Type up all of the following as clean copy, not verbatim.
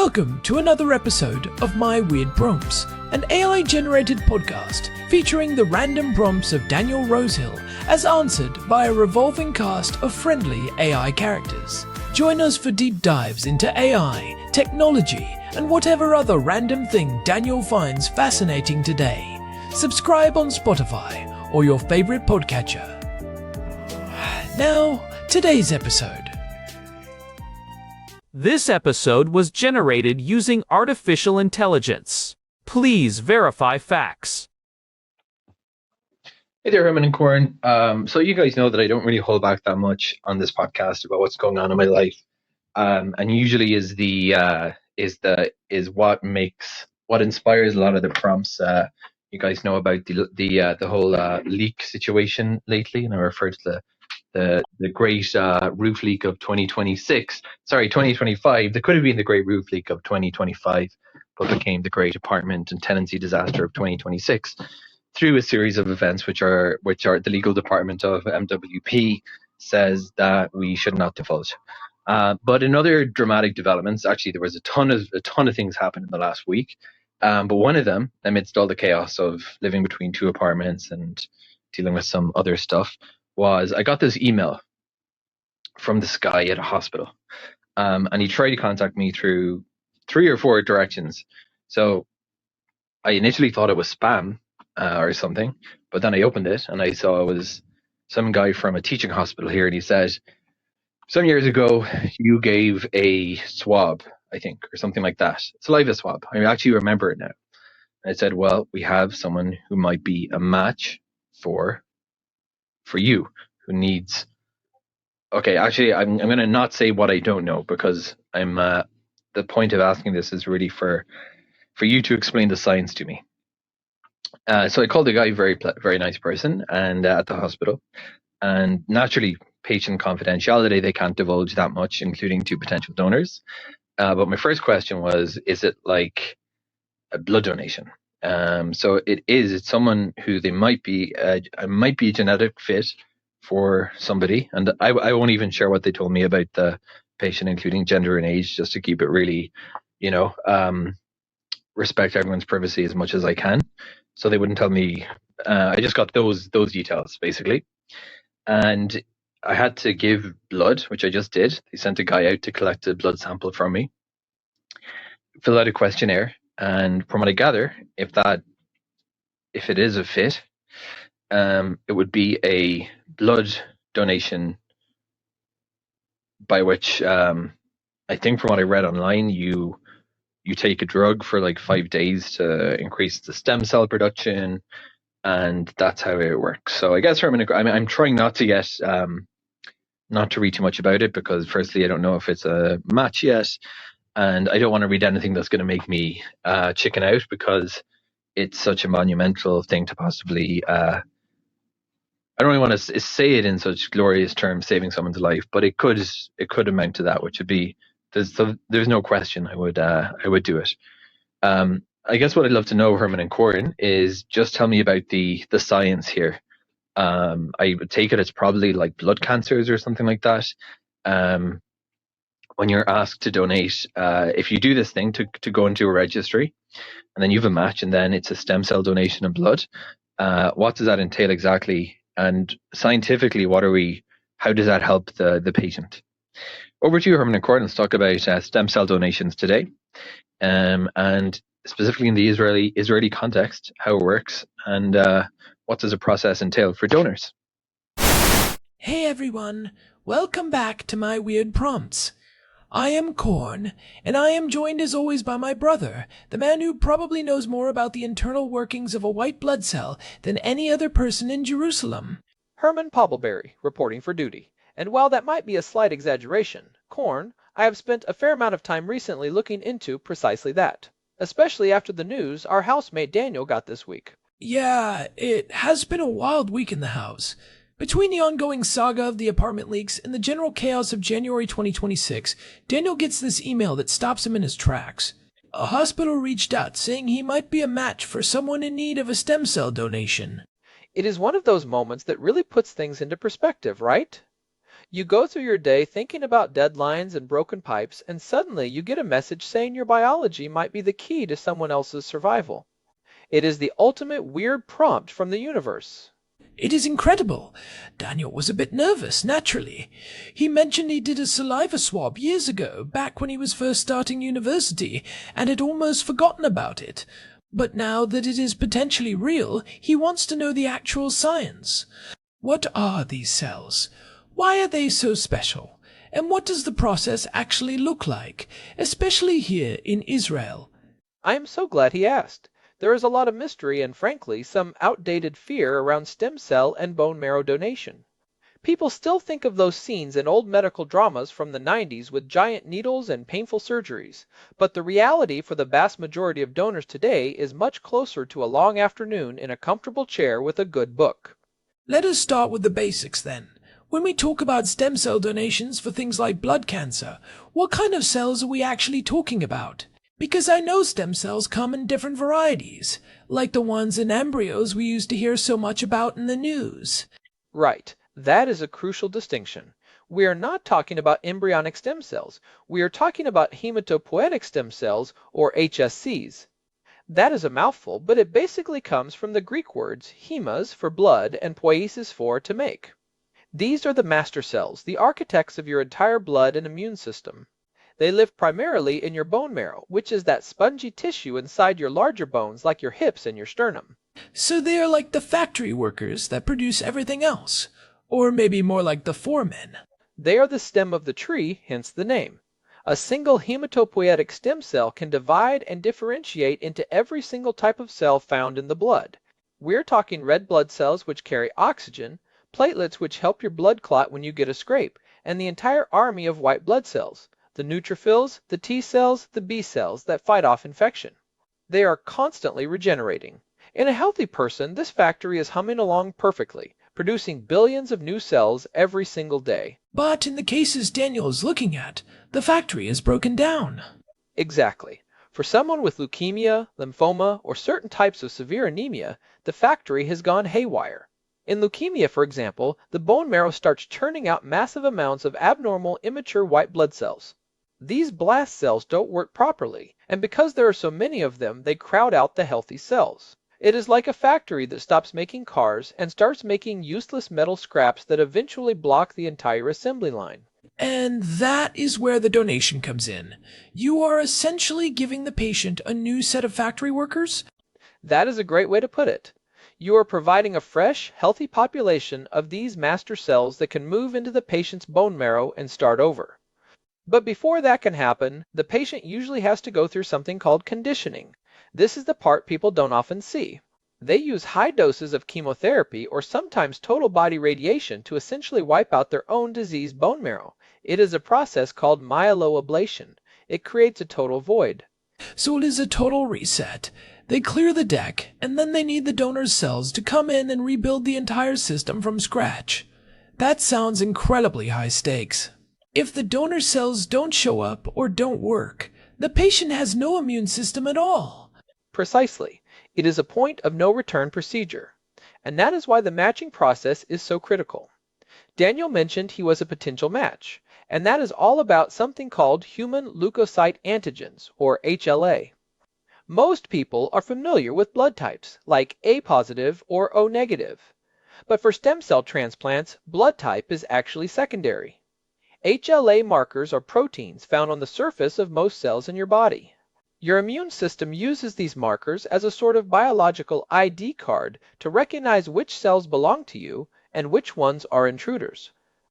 Welcome to another episode of My Weird Prompts, an AI-generated podcast featuring the random prompts of Daniel Rosehill as answered by a revolving cast of friendly AI characters. Join us for deep dives into AI, technology, and whatever other random thing Daniel finds fascinating today. Subscribe on Spotify or your favorite podcatcher. Now, today's episode. This episode was generated using artificial intelligence. Please verify facts. Hey there, Herman and Corin. So you guys know that I don't really hold back that much on this podcast about what's going on in my life, and usually is what inspires a lot of the prompts. You guys know about the whole leak situation lately, and I refer to the great roof leak of 2025. There could have been the great roof leak of 2025, but became the great apartment and tenancy disaster of 2026 through a series of events which are the legal department of MWP says that we should not divulge. But in other dramatic developments, actually there was a ton of things happened in the last week. But one of them, amidst all the chaos of living between two apartments and dealing with some other stuff, was I got this email from this guy at a hospital. And he tried to contact me through 3 or 4 directions. So I initially thought it was spam or something, but then I opened it and I saw it was some guy from a teaching hospital here, and he said, some years ago you gave a swab, I think, or something like that, saliva swab. I actually remember it now. And I said, well, we have someone who might be a match for you, who needs. Okay, actually, I'm going to not say what I don't know, because I'm the point of asking this is really for you to explain the science to me. So I called the guy, very nice person, and at the hospital, and naturally, patient confidentiality, they can't divulge that much, including to potential donors. But my first question was, is it like a blood donation? So it's someone who they might be a genetic fit for somebody, and I won't even share what they told me about the patient, including gender and age, just to keep it really, respect everyone's privacy as much as I can. So they wouldn't tell me. I just got those details basically, and I had to give blood, which I just did. They sent a guy out to collect a blood sample from me, fill out a questionnaire, and from what I gather, if it is a fit, it would be a blood donation by which I think from what I read online, you take a drug for like 5 days to increase the stem cell production, and that's how it works. So I guess I'm trying not to get not to read too much about it, because firstly, I don't know if it's a match yet, and I don't want to read anything that's going to make me chicken out, because it's such a monumental thing to possibly. I don't really want to say it in such glorious terms, saving someone's life, but it could amount to that, which would be there's no question I would do it. I guess what I'd love to know, Herman and Corin, is just tell me about the science here. I would take it it's probably like blood cancers or something like that. When you're asked to donate, if you do this thing to go into a registry, and then you have a match, and then it's a stem cell donation of blood, what does that entail exactly? And scientifically, how does that help the patient? Over to you, Herman and Corin. Let's talk about stem cell donations today, and specifically in the Israeli context, how it works, and what does the process entail for donors? Hey everyone, welcome back to My Weird Prompts. I am Korn, and I am joined as always by my brother, the man who probably knows more about the internal workings of a white blood cell than any other person in Jerusalem. Herman Pobbleberry, reporting for duty. And while that might be a slight exaggeration, Korn, I have spent a fair amount of time recently looking into precisely that. Especially after the news our housemate Daniel got this week. Yeah, it has been a wild week in the house. Between the ongoing saga of the apartment leaks and the general chaos of January 2026, Daniel gets this email that stops him in his tracks. A hospital reached out saying he might be a match for someone in need of a stem cell donation. It is one of those moments that really puts things into perspective, right? You go through your day thinking about deadlines and broken pipes, and suddenly you get a message saying your biology might be the key to someone else's survival. It is the ultimate weird prompt from the universe. It is incredible. Daniel was a bit nervous, naturally. He mentioned he did a saliva swab years ago, back when he was first starting university, and had almost forgotten about it. But now that it is potentially real, he wants to know the actual science. What are these cells? Why are they so special? And what does the process actually look like, especially here in Israel? I am so glad he asked. There is a lot of mystery and, frankly, some outdated fear around stem cell and bone marrow donation. People still think of those scenes in old medical dramas from the 90s with giant needles and painful surgeries, but the reality for the vast majority of donors today is much closer to a long afternoon in a comfortable chair with a good book. Let us start with the basics then. When we talk about stem cell donations for things like blood cancer, what kind of cells are we actually talking about? Because I know stem cells come in different varieties, like the ones in embryos we used to hear so much about in the news. Right, that is a crucial distinction. We are not talking about embryonic stem cells. We are talking about hematopoietic stem cells, or HSCs. That is a mouthful, but it basically comes from the Greek words hemas for blood and poiesis for to make. These are the master cells, the architects of your entire blood and immune system. They live primarily in your bone marrow, which is that spongy tissue inside your larger bones like your hips and your sternum. So they are like the factory workers that produce everything else, or maybe more like the foremen. They are the stem of the tree, hence the name. A single hematopoietic stem cell can divide and differentiate into every single type of cell found in the blood. We're talking red blood cells which carry oxygen, platelets which help your blood clot when you get a scrape, and the entire army of white blood cells. The neutrophils, the T cells, the B cells that fight off infection. They are constantly regenerating. In a healthy person, this factory is humming along perfectly, producing billions of new cells every single day. But in the cases Daniel is looking at, the factory is broken down. Exactly. For someone with leukemia, lymphoma, or certain types of severe anemia, the factory has gone haywire. In leukemia, for example, the bone marrow starts churning out massive amounts of abnormal, immature white blood cells. These blast cells don't work properly, and because there are so many of them, they crowd out the healthy cells. It is like a factory that stops making cars and starts making useless metal scraps that eventually block the entire assembly line. And that is where the donation comes in. You are essentially giving the patient a new set of factory workers? That is a great way to put it. You are providing a fresh, healthy population of these master cells that can move into the patient's bone marrow and start over. But before that can happen, the patient usually has to go through something called conditioning. This is the part people don't often see. They use high doses of chemotherapy or sometimes total body radiation to essentially wipe out their own diseased bone marrow. It is a process called myeloablation. It creates a total void. So it is a total reset. They clear the deck, and then they need the donor's cells to come in and rebuild the entire system from scratch. That sounds incredibly high stakes. If the donor cells don't show up or don't work, the patient has no immune system at all. Precisely. It is a point of no return procedure. And that is why the matching process is so critical. Daniel mentioned he was a potential match, and that is all about something called human leukocyte antigens, or HLA. Most people are familiar with blood types, like A positive or O negative. But for stem cell transplants, blood type is actually secondary. HLA markers are proteins found on the surface of most cells in your body. Your immune system uses these markers as a sort of biological ID card to recognize which cells belong to you and which ones are intruders.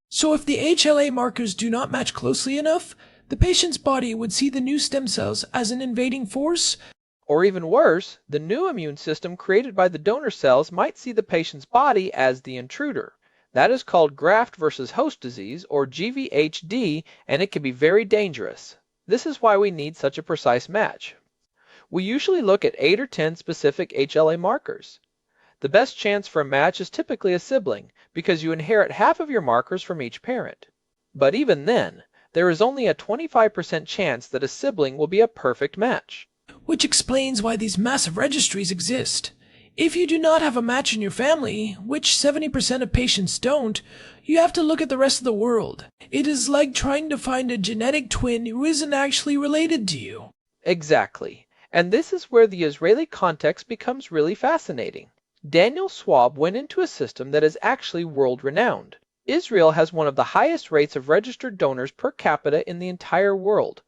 So if the HLA markers do not match closely enough, the patient's body would see the new stem cells as an invading force? Or even worse, the new immune system created by the donor cells might see the patient's body as the intruder. That is called graft versus host disease, or GVHD, and it can be very dangerous. This is why we need such a precise match. We usually look at 8 or 10 specific HLA markers. The best chance for a match is typically a sibling, because you inherit half of your markers from each parent. But even then, there is only a 25% chance that a sibling will be a perfect match. Which explains why these massive registries exist. If you do not have a match in your family, which 70% of patients don't, you have to look at the rest of the world. It is like trying to find a genetic twin who isn't actually related to you. Exactly. And this is where the Israeli context becomes really fascinating. Daniel Schwab went into a system that is actually world-renowned. Israel has one of the highest rates of registered donors per capita in the entire world.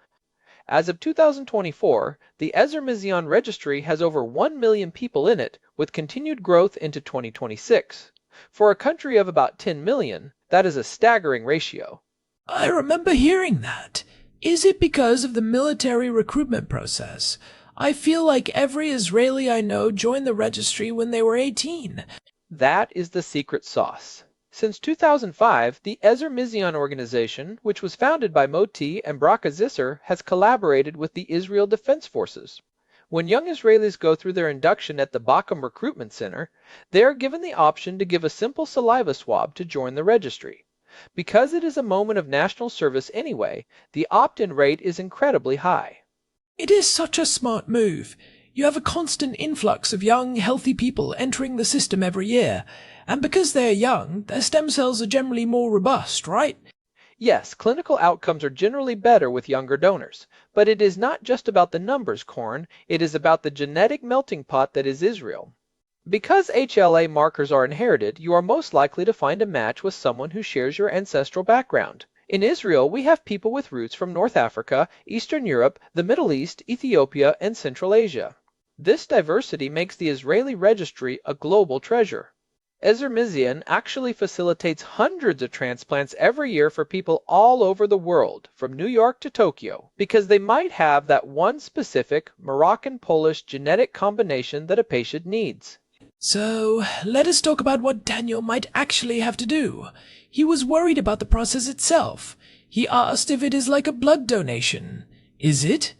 As of 2024, the Ezer Mizion registry has over 1 million people in it, with continued growth into 2026. For a country of about 10 million, that is a staggering ratio. I remember hearing that. Is it because of the military recruitment process? I feel like every Israeli I know joined the registry when they were 18. That is the secret sauce. Since 2005, the Ezer Mizion organization, which was founded by Moti and Bracha Zisser, has collaborated with the Israel Defense Forces. When young Israelis go through their induction at the Bakum Recruitment Center, they are given the option to give a simple saliva swab to join the registry. Because it is a moment of national service anyway, the opt-in rate is incredibly high. It is such a smart move. You have a constant influx of young, healthy people entering the system every year, and because they're young, their stem cells are generally more robust, right? Yes, clinical outcomes are generally better with younger donors, but it is not just about the numbers, Korn, it is about the genetic melting pot that is Israel. Because HLA markers are inherited, you are most likely to find a match with someone who shares your ancestral background. In Israel, we have people with roots from North Africa, Eastern Europe, the Middle East, Ethiopia, and Central Asia. This diversity makes the Israeli registry a global treasure. Ezer Mizion actually facilitates hundreds of transplants every year for people all over the world, from New York to Tokyo, because they might have that one specific Moroccan-Polish genetic combination that a patient needs. So, let us talk about what Daniel might actually have to do. He was worried about the process itself. He asked if it is like a blood donation. Is it?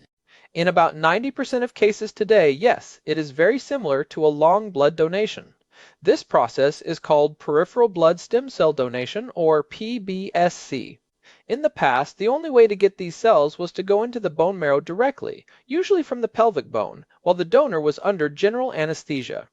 In about 90% of cases today, yes, it is very similar to a long blood donation. This process is called peripheral blood stem cell donation, or PBSC. In the past, the only way to get these cells was to go into the bone marrow directly, usually from the pelvic bone, while the donor was under general anesthesia.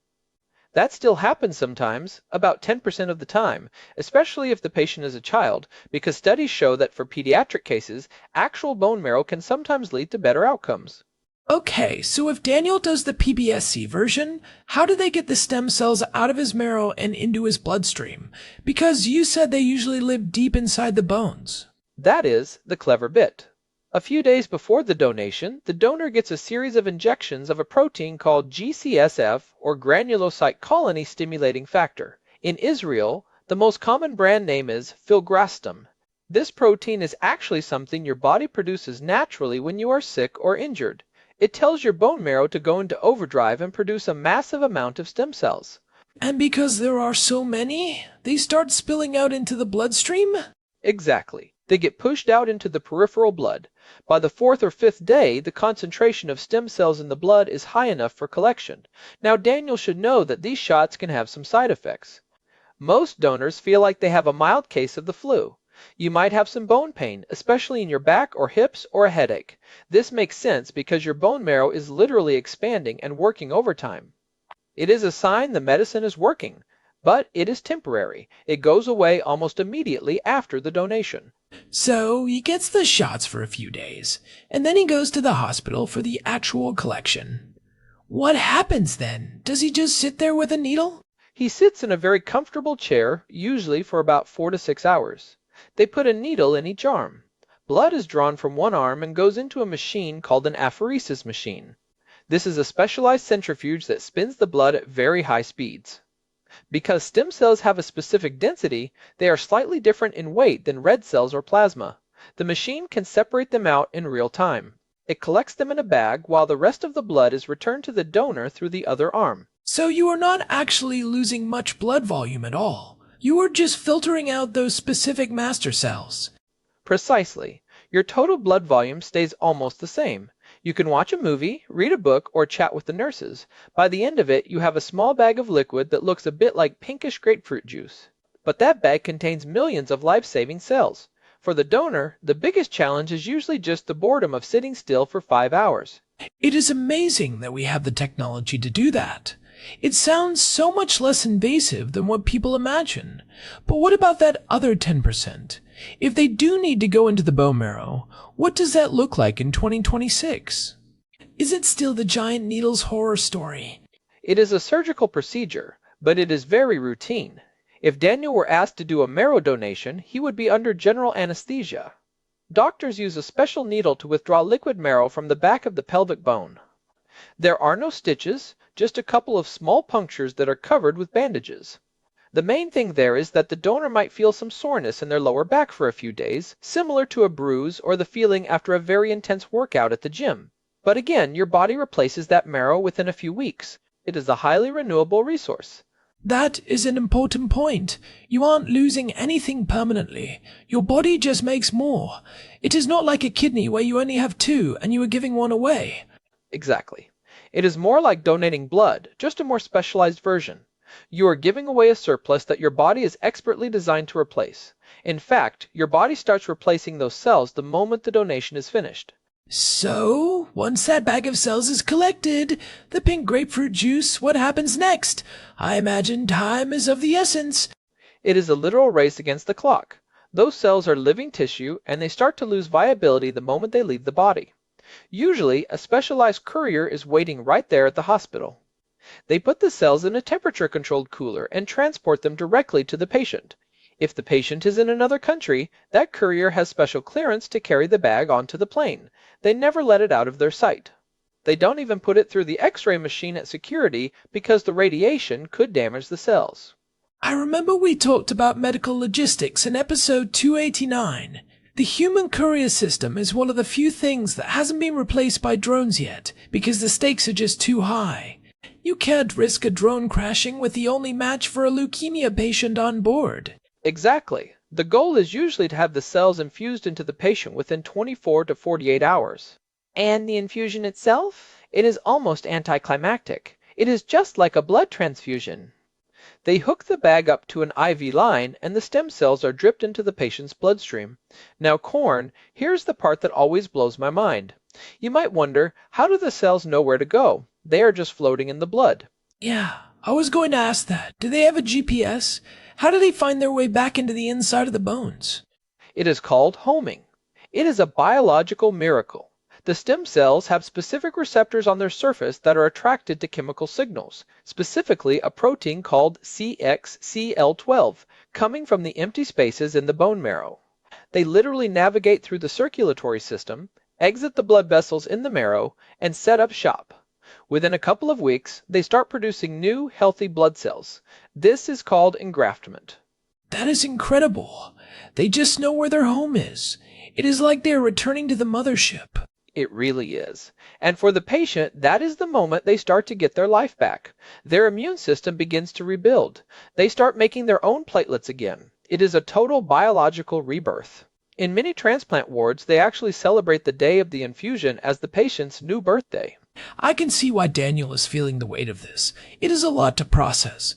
That still happens sometimes, about 10% of the time, especially if the patient is a child, because studies show that for pediatric cases, actual bone marrow can sometimes lead to better outcomes. Okay, so if Daniel does the PBSC version, how do they get the stem cells out of his marrow and into his bloodstream? Because you said they usually live deep inside the bones. That is the clever bit. A few days before the donation, the donor gets a series of injections of a protein called GCSF, or granulocyte colony stimulating factor. In Israel, the most common brand name is filgrastim. This protein is actually something your body produces naturally when you are sick or injured. It tells your bone marrow to go into overdrive and produce a massive amount of stem cells. And because there are so many, they start spilling out into the bloodstream? Exactly. They get pushed out into the peripheral blood. By the 4th or 5th day, the concentration of stem cells in the blood is high enough for collection. Now, Daniel should know that these shots can have some side effects. Most donors feel like they have a mild case of the flu. You might have some bone pain, especially in your back or hips, or a headache. This makes sense because your bone marrow is literally expanding and working overtime. It is a sign the medicine is working, but it is temporary. It goes away almost immediately after the donation. So he gets the shots for a few days, and then he goes to the hospital for the actual collection. What happens then? Does he just sit there with a needle? He sits in a very comfortable chair, usually for about 4 to 6 hours. They put a needle in each arm. Blood is drawn from one arm and goes into a machine called an apheresis machine. This is a specialized centrifuge that spins the blood at very high speeds. Because stem cells have a specific density, they are slightly different in weight than red cells or plasma. The machine can separate them out in real time. It collects them in a bag while the rest of the blood is returned to the donor through the other arm. So you are not actually losing much blood volume at all. You are just filtering out those specific master cells. Precisely. Your total blood volume stays almost the same. You can watch a movie, read a book, or chat with the nurses. By the end of it, you have a small bag of liquid that looks a bit like pinkish grapefruit juice. But that bag contains millions of life-saving cells. For the donor, the biggest challenge is usually just the boredom of sitting still for 5 hours. It is amazing that we have the technology to do that. It sounds so much less invasive than what people imagine. But what about that other 10%? If they do need to go into the bone marrow, what does that look like in 2026? Is it still the giant needles horror story? It is a surgical procedure, but it is very routine. If Daniel were asked to do a marrow donation, he would be under general anesthesia. Doctors use a special needle to withdraw liquid marrow from the back of the pelvic bone. There are no stitches, just a couple of small punctures that are covered with bandages. The main thing there is that the donor might feel some soreness in their lower back for a few days, similar to a bruise or the feeling after a very intense workout at the gym. But again, your body replaces that marrow within a few weeks. It is a highly renewable resource. That is an important point. You aren't losing anything permanently. Your body just makes more. It is not like a kidney where you only have two and you are giving one away. Exactly. It is more like donating blood, just a more specialized version. You are giving away a surplus that your body is expertly designed to replace. In fact, your body starts replacing those cells the moment the donation is finished. So, once that bag of cells is collected, the pink grapefruit juice, what happens next? I imagine time is of the essence. It is a literal race against the clock. Those cells are living tissue, and they start to lose viability the moment they leave the body. Usually, a specialized courier is waiting right there at the hospital. They put the cells in a temperature-controlled cooler and transport them directly to the patient. If the patient is in another country, that courier has special clearance to carry the bag onto the plane. They never let it out of their sight. They don't even put it through the X-ray machine at security because the radiation could damage the cells. I remember we talked about medical logistics in episode 289. The human courier system is one of the few things that hasn't been replaced by drones yet because the stakes are just too high. You can't risk a drone crashing with the only match for a leukemia patient on board. Exactly. The goal is usually to have the cells infused into the patient within 24 to 48 hours. And the infusion itself? It is almost anticlimactic. It is just like a blood transfusion. They hook the bag up to an IV line and the stem cells are dripped into the patient's bloodstream. Now, Corn, here's the part that always blows my mind. You might wonder, how do the cells know where to go? They are just floating in the blood. Yeah, I was going to ask that. Do they have a GPS? How do they find their way back into the inside of the bones? It is called homing. It is a biological miracle. The stem cells have specific receptors on their surface that are attracted to chemical signals, specifically a protein called CXCL12, coming from the empty spaces in the bone marrow. They literally navigate through the circulatory system, exit the blood vessels in the marrow, and set up shop. Within a couple of weeks, they start producing new, healthy blood cells. This is called engraftment. That is incredible. They just know where their home is. It is like they are returning to the mothership. It really is. And for the patient, that is the moment they start to get their life back. Their immune system begins to rebuild. They start making their own platelets again. It is a total biological rebirth. In many transplant wards, they actually celebrate the day of the infusion as the patient's new birthday. I can see why Daniel is feeling the weight of this. It is a lot to process.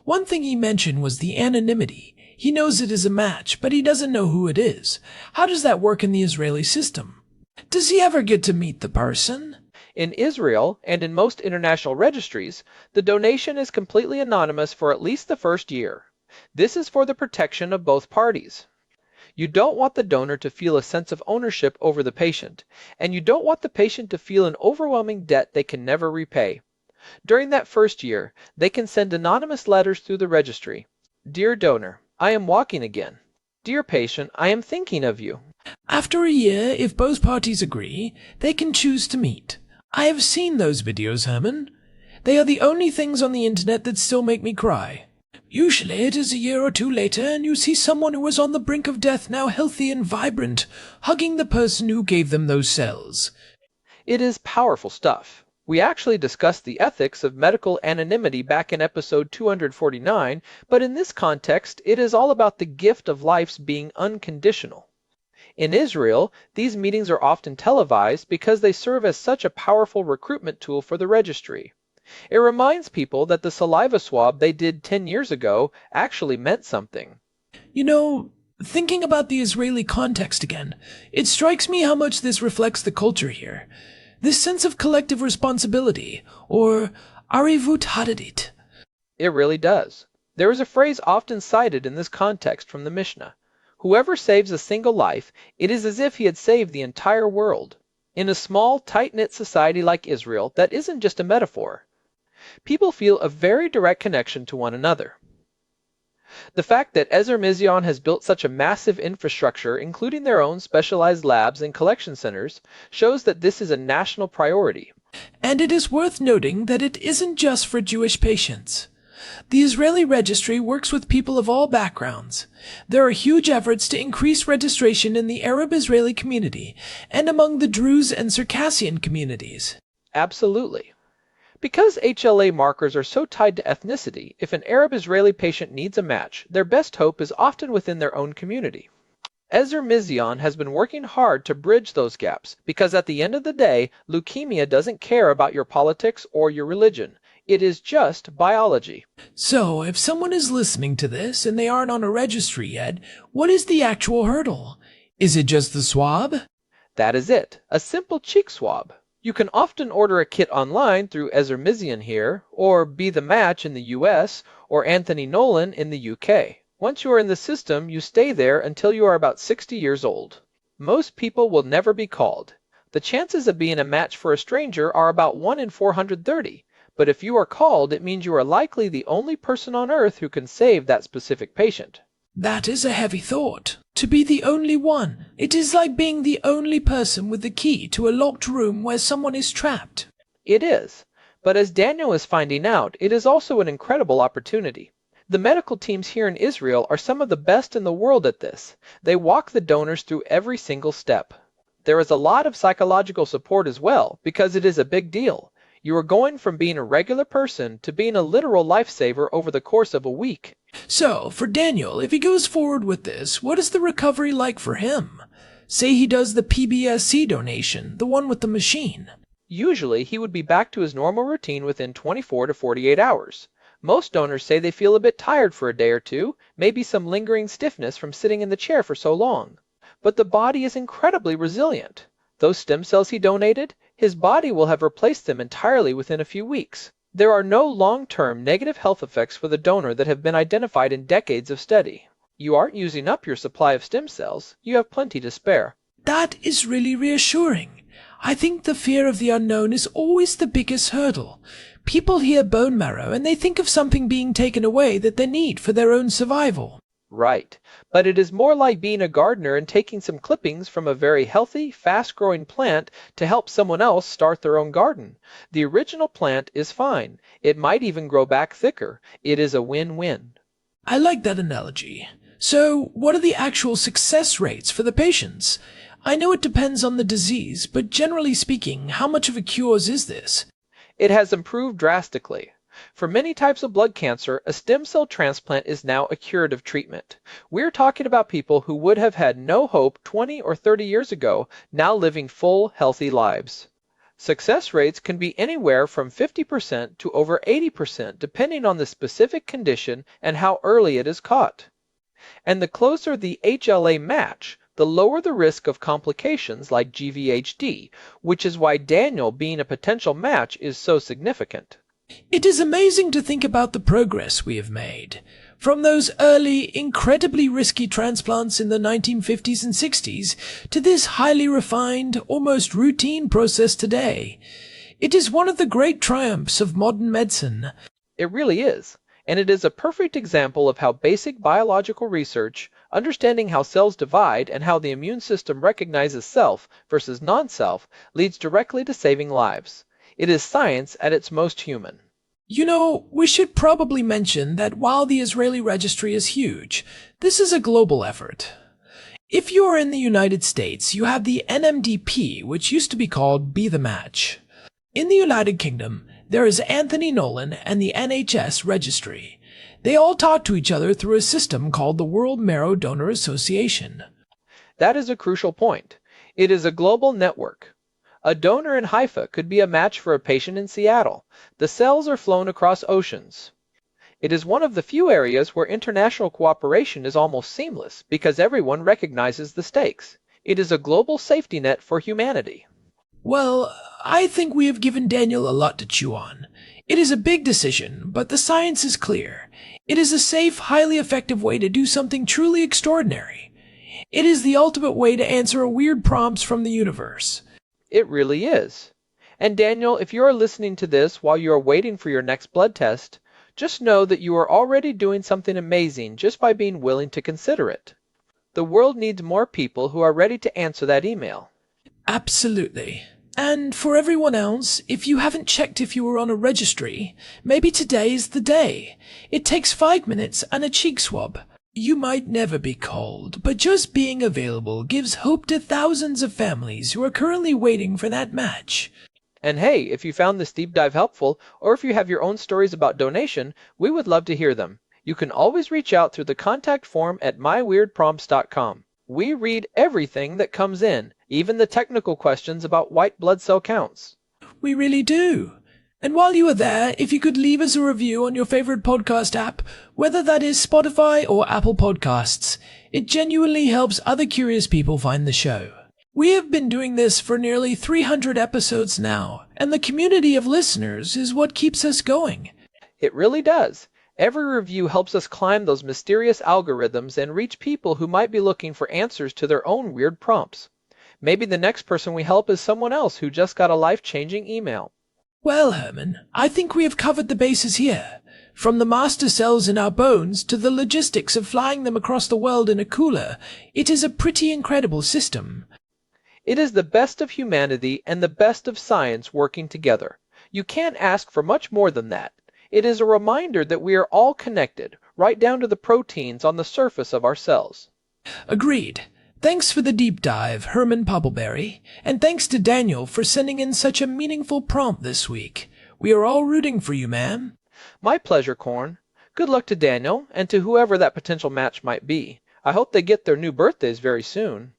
One thing he mentioned was the anonymity. He knows it is a match, but he doesn't know who it is. How does that work in the Israeli system? Does he ever get to meet the person? In Israel, and in most international registries, the donation is completely anonymous for at least the first year. This is for the protection of both parties. You don't want the donor to feel a sense of ownership over the patient, and you don't want the patient to feel an overwhelming debt they can never repay. During that first year, they can send anonymous letters through the registry. Dear donor, I am walking again. Dear patient, I am thinking of you. After a year, if both parties agree, they can choose to meet. I have seen those videos, Herman. They are the only things on the internet that still make me cry. Usually it is a year or two later and you see someone who was on the brink of death now healthy and vibrant, hugging the person who gave them those cells. It is powerful stuff. We actually discussed the ethics of medical anonymity back in episode 249, but in this context, it is all about the gift of life's being unconditional. In Israel, these meetings are often televised because they serve as such a powerful recruitment tool for the registry. It reminds people that the saliva swab they did 10 years ago actually meant something. You know, thinking about the Israeli context again, it strikes me how much this reflects the culture here. This sense of collective responsibility, or Arivut Hadadit. It really does. There is a phrase often cited in this context from the Mishnah. Whoever saves a single life, it is as if he had saved the entire world. In a small, tight-knit society like Israel, that isn't just a metaphor. People feel a very direct connection to one another. The fact that Ezer Mizion has built such a massive infrastructure, including their own specialized labs and collection centers, shows that this is a national priority. And it is worth noting that it isn't just for Jewish patients. The Israeli registry works with people of all backgrounds. There are huge efforts to increase registration in the Arab-Israeli community and among the Druze and Circassian communities. Absolutely. Because HLA markers are so tied to ethnicity, if an Arab-Israeli patient needs a match, their best hope is often within their own community. Ezer Mizion has been working hard to bridge those gaps because at the end of the day, leukemia doesn't care about your politics or your religion. It is just biology. So, if someone is listening to this and they aren't on a registry yet, what is the actual hurdle? Is it just the swab? That is it, a simple cheek swab. You can often order a kit online through Ezer Mizion here, or Be the Match in the US, or Anthony Nolan in the UK. Once you are in the system, you stay there until you are about 60 years old. Most people will never be called. The chances of being a match for a stranger are about 1 in 430. But if you are called, it means you are likely the only person on earth who can save that specific patient. That is a heavy thought. To be the only one. It is like being the only person with the key to a locked room where someone is trapped. It is. But as Daniel is finding out, it is also an incredible opportunity. The medical teams here in Israel are some of the best in the world at this. They walk the donors through every single step. There is a lot of psychological support as well, because it is a big deal. You are going from being a regular person to being a literal lifesaver over the course of a week. So, for Daniel, if he goes forward with this, what is the recovery like for him? Say he does the PBSC donation, the one with the machine. Usually, he would be back to his normal routine within 24 to 48 hours. Most donors say they feel a bit tired for a day or two, maybe some lingering stiffness from sitting in the chair for so long. But the body is incredibly resilient. Those stem cells he donated, his body will have replaced them entirely within a few weeks. There are no long-term negative health effects for the donor that have been identified in decades of study. You aren't using up your supply of stem cells. You have plenty to spare. That is really reassuring. I think the fear of the unknown is always the biggest hurdle. People hear bone marrow and they think of something being taken away that they need for their own survival. Right, but it is more like being a gardener and taking some clippings from a very healthy, fast-growing plant to help someone else start their own garden. The original plant is fine. It might even grow back thicker. It is a win-win. I like that analogy. So, what are the actual success rates for the patients? I know it depends on the disease, but generally speaking, how much of a cure is this? It has improved drastically. For many types of blood cancer, a stem cell transplant is now a curative treatment. We're talking about people who would have had no hope 20 or 30 years ago, now living full, healthy lives. Success rates can be anywhere from 50% to over 80% depending on the specific condition and how early it is caught. And the closer the HLA match, the lower the risk of complications like GVHD, which is why Daniel being a potential match is so significant. It is amazing to think about the progress we have made. From those early, incredibly risky transplants in the 1950s and 60s to this highly refined, almost routine process today. It is one of the great triumphs of modern medicine. It really is, and it is a perfect example of how basic biological research, understanding how cells divide and how the immune system recognizes self versus non-self, leads directly to saving lives. It is science at its most human. You know, we should probably mention that while the Israeli registry is huge, this is a global effort. If you are in the United States, you have the NMDP, which used to be called Be the Match. In the United Kingdom, there is Anthony Nolan and the NHS registry. They all talk to each other through a system called the World Marrow Donor Association. That is a crucial point. It is a global network. A donor in Haifa could be a match for a patient in Seattle. The cells are flown across oceans. It is one of the few areas where international cooperation is almost seamless because everyone recognizes the stakes. It is a global safety net for humanity. Well, I think we have given Daniel a lot to chew on. It is a big decision, but the science is clear. It is a safe, highly effective way to do something truly extraordinary. It is the ultimate way to answer weird prompts from the universe. It really is. And Daniel, if you are listening to this while you are waiting for your next blood test, just know that you are already doing something amazing just by being willing to consider it. The world needs more people who are ready to answer that email. Absolutely. And for everyone else, if you haven't checked if you were on a registry, maybe today's the day. It takes 5 minutes and a cheek swab. You might never be called, but just being available gives hope to thousands of families who are currently waiting for that match. And hey, if you found this deep dive helpful, or if you have your own stories about donation, we would love to hear them. You can always reach out through the contact form at myweirdprompts.com. We read everything that comes in, even the technical questions about white blood cell counts. We really do. And while you are there, if you could leave us a review on your favorite podcast app, whether that is Spotify or Apple Podcasts, it genuinely helps other curious people find the show. We have been doing this for nearly 300 episodes now, and the community of listeners is what keeps us going. It really does. Every review helps us climb those mysterious algorithms and reach people who might be looking for answers to their own weird prompts. Maybe the next person we help is someone else who just got a life-changing email. Well, Herman, I think we have covered the bases here. From the master cells in our bones to the logistics of flying them across the world in a cooler, it is a pretty incredible system. It is the best of humanity and the best of science working together. You can't ask for much more than that. It is a reminder that we are all connected, right down to the proteins on the surface of our cells. Agreed. Thanks for the deep dive, Herman Poppleberry, and thanks to Daniel for sending in such a meaningful prompt this week. We are all rooting for you, ma'am. My pleasure, Corn. Good luck to Daniel, and to whoever that potential match might be. I hope they get their new birthdays very soon.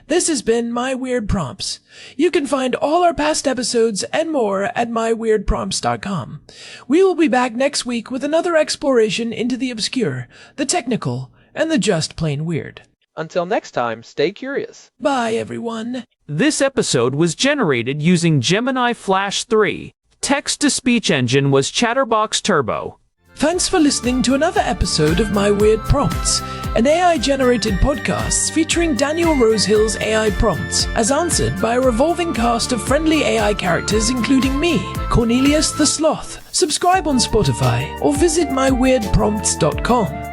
This has been My Weird Prompts. You can find all our past episodes and more at myweirdprompts.com. We will be back next week with another exploration into the obscure, the technical, and the just plain weird. Until next time, stay curious. Bye, everyone. This episode was generated using Gemini Flash 3. Text-to-speech engine was Chatterbox Turbo. Thanks for listening to another episode of My Weird Prompts, an AI-generated podcast featuring Daniel Rosehill's AI prompts, as answered by a revolving cast of friendly AI characters including me, Cornelius the Sloth. Subscribe on Spotify or visit myweirdprompts.com.